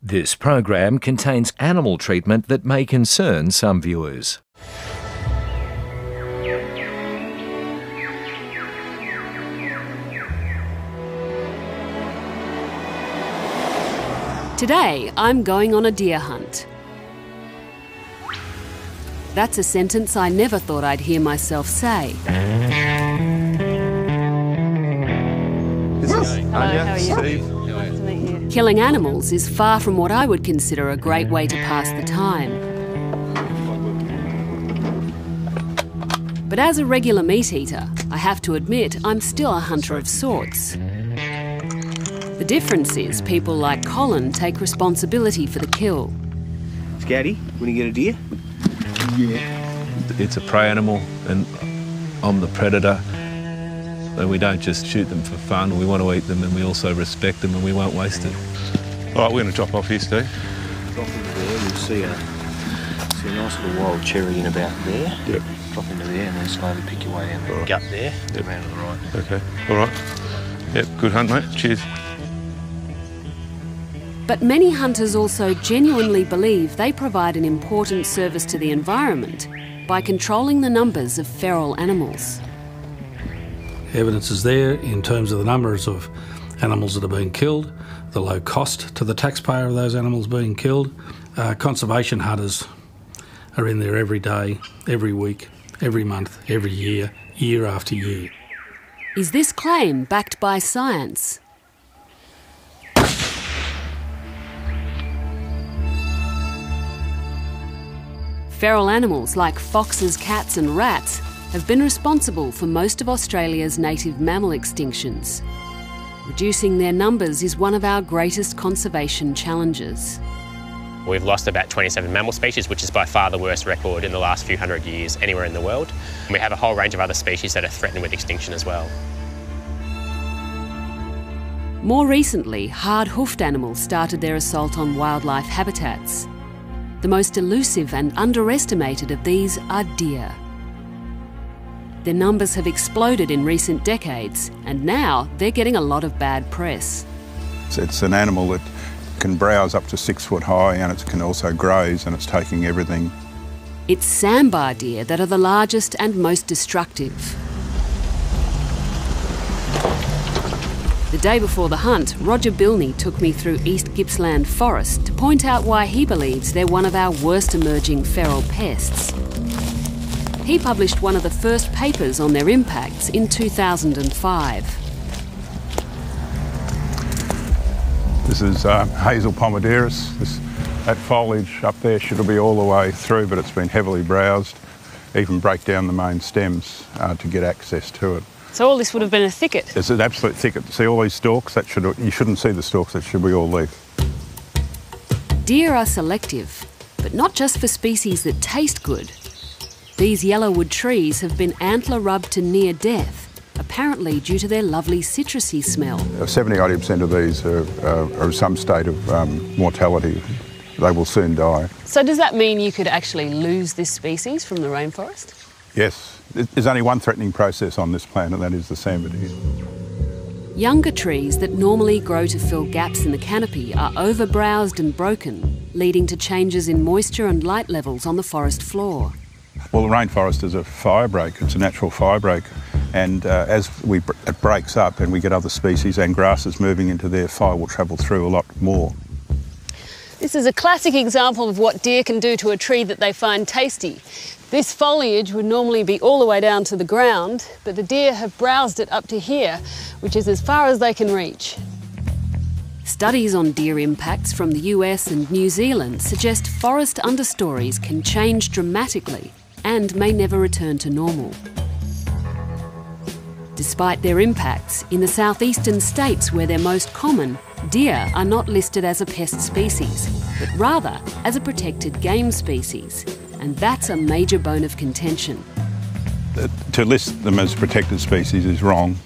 This program contains animal treatment that may concern some viewers. Today, I'm going on a deer hunt. That's a sentence I never thought I'd hear myself say. This is Hello, how are you? Steve. Nice to meet you. Killing animals is far from what I would consider a great way to pass the time. But as a regular meat eater, I have to admit I'm still a hunter of sorts. The difference is people like Colin take responsibility for the kill. Scouty, when you get a deer? Yeah. It's a prey animal and I'm the predator. And we don't just shoot them for fun, we want to eat them and we also respect them and we won't waste it. All right, we're going to drop off here, Steve. Drop into there, we'll see a nice little wild cherry in about there. Yep. Drop into there and then slowly pick your way down the gut there, around to the right. Okay, all right. Yep, good hunt, mate. Cheers. But many hunters also genuinely believe they provide an important service to the environment by controlling the numbers of feral animals. Evidence is there in terms of the numbers of animals that are being killed, the low cost to the taxpayer of those animals being killed. Conservation hunters are in there every day, every week, every month, every year, year after year. Is this claim backed by science? Feral animals like foxes, cats and rats have been responsible for most of Australia's native mammal extinctions. Reducing their numbers is one of our greatest conservation challenges. We've lost about 27 mammal species, which is by far the worst record in the last few hundred years anywhere in the world. We have a whole range of other species that are threatened with extinction as well. More recently, hard-hoofed animals started their assault on wildlife habitats. The most elusive and underestimated of these are deer. Their numbers have exploded in recent decades, and now they're getting a lot of bad press. It's an animal that can browse up to 6 foot high and it can also graze, and it's taking everything. It's sambar deer that are the largest and most destructive. The day before the hunt, Roger Bilney took me through East Gippsland Forest to point out why he believes they're one of our worst emerging feral pests. He published one of the first papers on their impacts in 2005. This is Hazel pomaderus. That foliage up there should be all the way through, but it's been heavily browsed. Even break down the main stems to get access to it. So all this would have been a thicket? It's an absolute thicket. See all these stalks? You shouldn't see the stalks, that should be all leaf. Deer are selective, but not just for species that taste good. These yellowwood trees have been antler rubbed to near death, apparently due to their lovely citrusy smell. 70-odd% of these are in some state of mortality. They will soon die. So does that mean you could actually lose this species from the rainforest? Yes. There's only one threatening process on this planet, and that is the sambar deer. Younger trees that normally grow to fill gaps in the canopy are overbrowsed and broken, leading to changes in moisture and light levels on the forest floor. Well, the rainforest is a fire break. It's a natural fire break. And as it breaks up and we get other species and grasses moving into there, fire will travel through a lot more. This is a classic example of what deer can do to a tree that they find tasty. This foliage would normally be all the way down to the ground, but the deer have browsed it up to here, which is as far as they can reach. Studies on deer impacts from the US and New Zealand suggest forest understories can change dramatically and may never return to normal. Despite their impacts, in the southeastern states where they're most common, deer are not listed as a pest species, but rather as a protected game species. And that's a major bone of contention. To list them as protected species is wrong.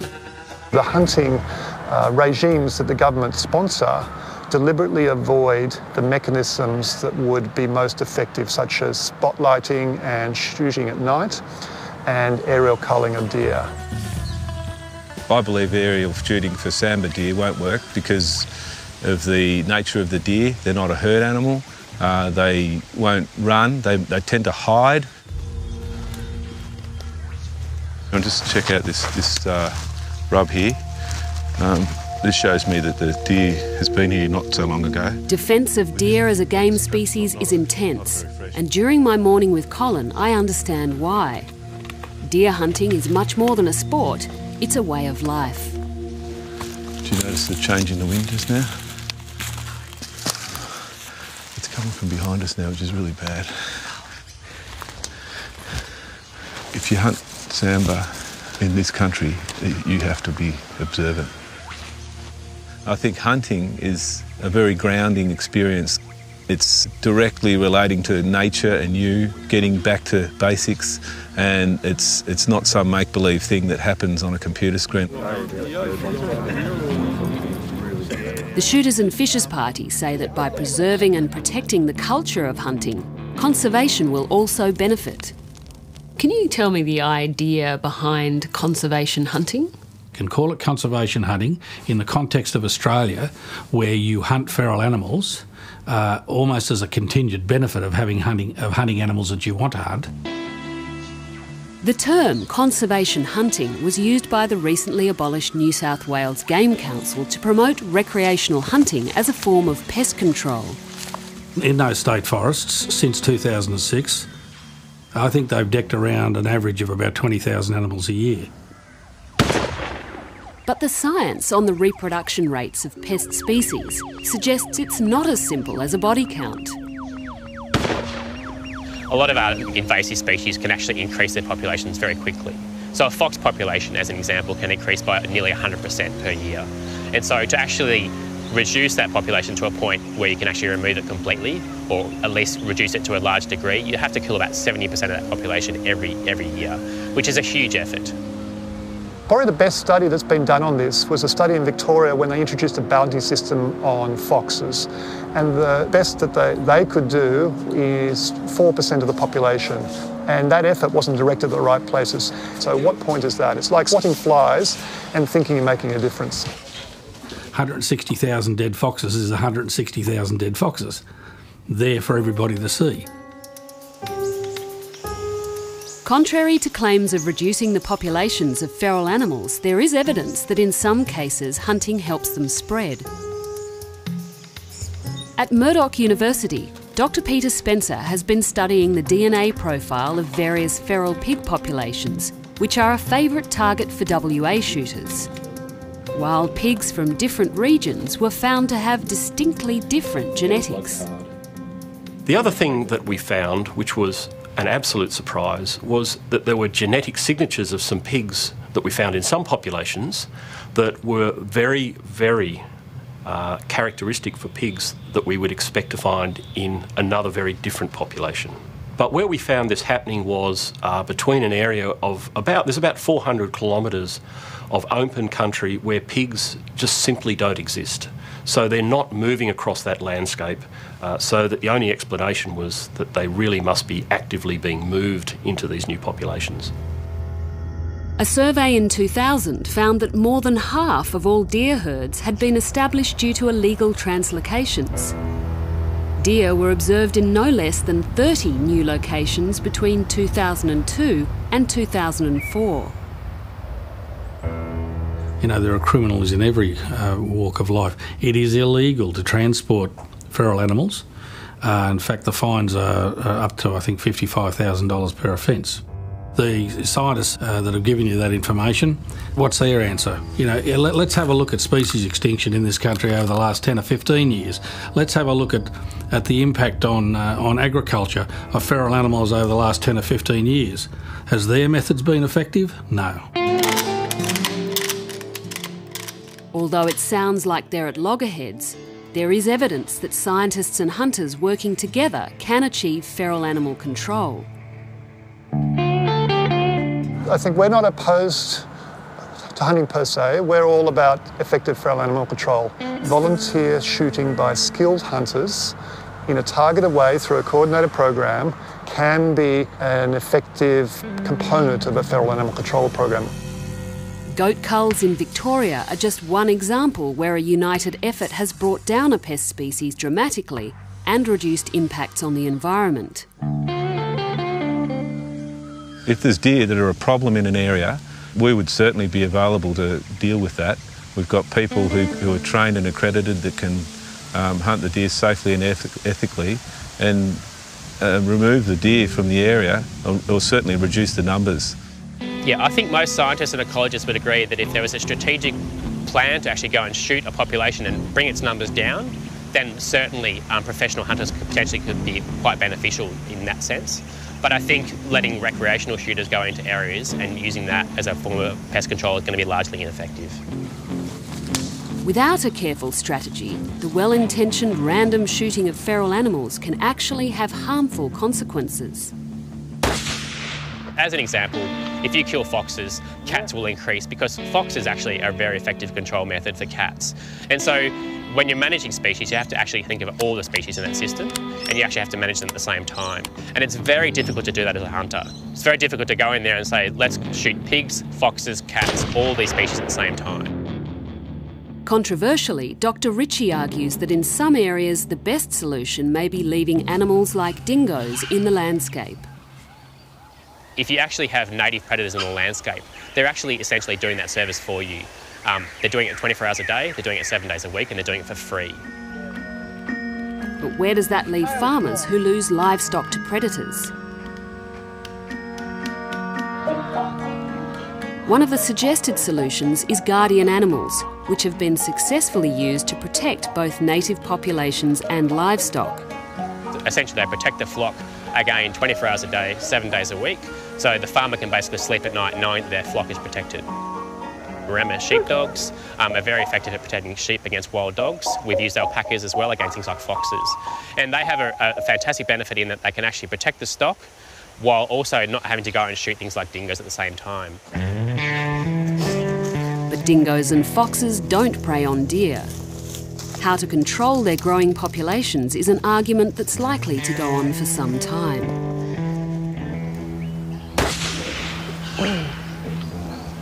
The hunting regimes that the government sponsor deliberately avoid the mechanisms that would be most effective, such as spotlighting and shooting at night and aerial culling of deer. I believe aerial shooting for sambar deer won't work because of the nature of the deer. They're not a herd animal. They won't run. They tend to hide. I'll just check out this rub here. This shows me that the deer has been here not so long ago. Defence of deer as a game species is intense, and during my morning with Colin, I understand why. Deer hunting is much more than a sport, it's a way of life. Did you notice the change in the wind just now? It's coming from behind us now, which is really bad. If you hunt sambar in this country, you have to be observant. I think hunting is a very grounding experience. It's directly relating to nature and you, getting back to basics, and it's not some make-believe thing that happens on a computer screen. The Shooters and Fishers Party say that by preserving and protecting the culture of hunting, conservation will also benefit. Can you tell me the idea behind conservation hunting? Can call it conservation hunting in the context of Australia, where you hunt feral animals almost as a contingent benefit of hunting animals that you want to hunt. The term conservation hunting was used by the recently abolished New South Wales Game Council to promote recreational hunting as a form of pest control. In those state forests, since 2006, I think they've decked around an average of about 20,000 animals a year. But the science on the reproduction rates of pest species suggests it's not as simple as a body count. A lot of our invasive species can actually increase their populations very quickly. So a fox population, as an example, can increase by nearly 100% per year. And so to actually reduce that population to a point where you can actually remove it completely, or at least reduce it to a large degree, you have to kill about 70% of that population every year, which is a huge effort. Probably the best study that's been done on this was a study in Victoria when they introduced a bounty system on foxes. And the best that they could do is 4% of the population. And that effort wasn't directed at the right places. So what point is that? It's like spotting flies and thinking you're making a difference. 160,000 dead foxes is 160,000 dead foxes, there for everybody to see. Contrary to claims of reducing the populations of feral animals, there is evidence that in some cases hunting helps them spread. At Murdoch University, Dr. Peter Spencer has been studying the DNA profile of various feral pig populations, which are a favourite target for WA shooters. Wild pigs from different regions were found to have distinctly different genetics. The other thing that we found, which was an absolute surprise, was that there were genetic signatures of some pigs that we found in some populations that were very, very characteristic for pigs that we would expect to find in another very different population. But where we found this happening was between an area of there's about 400 kilometres of open country where pigs just simply don't exist. So they're not moving across that landscape, so that the only explanation was that they really must be actively being moved into these new populations. A survey in 2000 found that more than half of all deer herds had been established due to illegal translocations. Deer were observed in no less than 30 new locations between 2002 and 2004. You know, there are criminals in every walk of life. It is illegal to transport feral animals. In fact, the fines are up to, I think, $55,000 per offence. The scientists that have given you that information, what's their answer? You know, let's have a look at species extinction in this country over the last 10 or 15 years. Let's have a look at the impact on agriculture of feral animals over the last 10 or 15 years. Has their methods been effective? No. Although it sounds like they're at loggerheads, there is evidence that scientists and hunters working together can achieve feral animal control. I think we're not opposed to hunting per se. We're all about effective feral animal control. Volunteer shooting by skilled hunters in a targeted way through a coordinated program can be an effective component of a feral animal control program. Goat culls in Victoria are just one example where a united effort has brought down a pest species dramatically and reduced impacts on the environment. If there's deer that are a problem in an area, we would certainly be available to deal with that. We've got people who are trained and accredited that can hunt the deer safely and ethically and remove the deer from the area or certainly reduce the numbers. Yeah, I think most scientists and ecologists would agree that if there was a strategic plan to actually go and shoot a population and bring its numbers down, then certainly professional hunters potentially could be quite beneficial in that sense. But I think letting recreational shooters go into areas and using that as a form of pest control is going to be largely ineffective. Without a careful strategy, the well-intentioned random shooting of feral animals can actually have harmful consequences. As an example, if you kill foxes, cats will increase because foxes actually are a very effective control method for cats. And so when you're managing species, you have to actually think of all the species in that system and you actually have to manage them at the same time. And it's very difficult to do that as a hunter. It's very difficult to go in there and say, let's shoot pigs, foxes, cats, all these species at the same time. Controversially, Dr. Ritchie argues that in some areas the best solution may be leaving animals like dingoes in the landscape. If you actually have native predators in the landscape, they're actually essentially doing that service for you. They're doing it 24 hours a day, they're doing it 7 days a week, and they're doing it for free. But where does that leave farmers who lose livestock to predators? One of the suggested solutions is guardian animals, which have been successfully used to protect both native populations and livestock. Essentially, they protect the flock, again, 24 hours a day, 7 days a week, so the farmer can basically sleep at night knowing that their flock is protected. Maremma sheepdogs are very effective at protecting sheep against wild dogs. We've used alpacas as well against things like foxes. And they have a fantastic benefit in that they can actually protect the stock while also not having to go and shoot things like dingoes at the same time. But dingoes and foxes don't prey on deer. How to control their growing populations is an argument that's likely to go on for some time.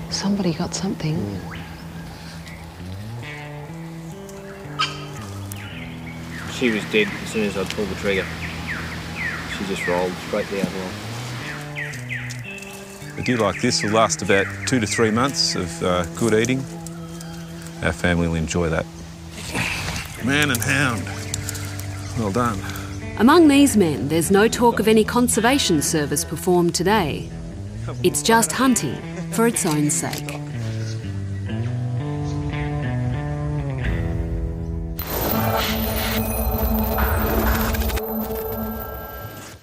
Somebody got something. She was dead as soon as I pulled the trigger. She just rolled straight down the line. A deer like this will last about 2 to 3 months of good eating. Our family will enjoy that. Man and hound. Well done. Among these men, there's no talk of any conservation service performed today. It's just hunting for its own sake.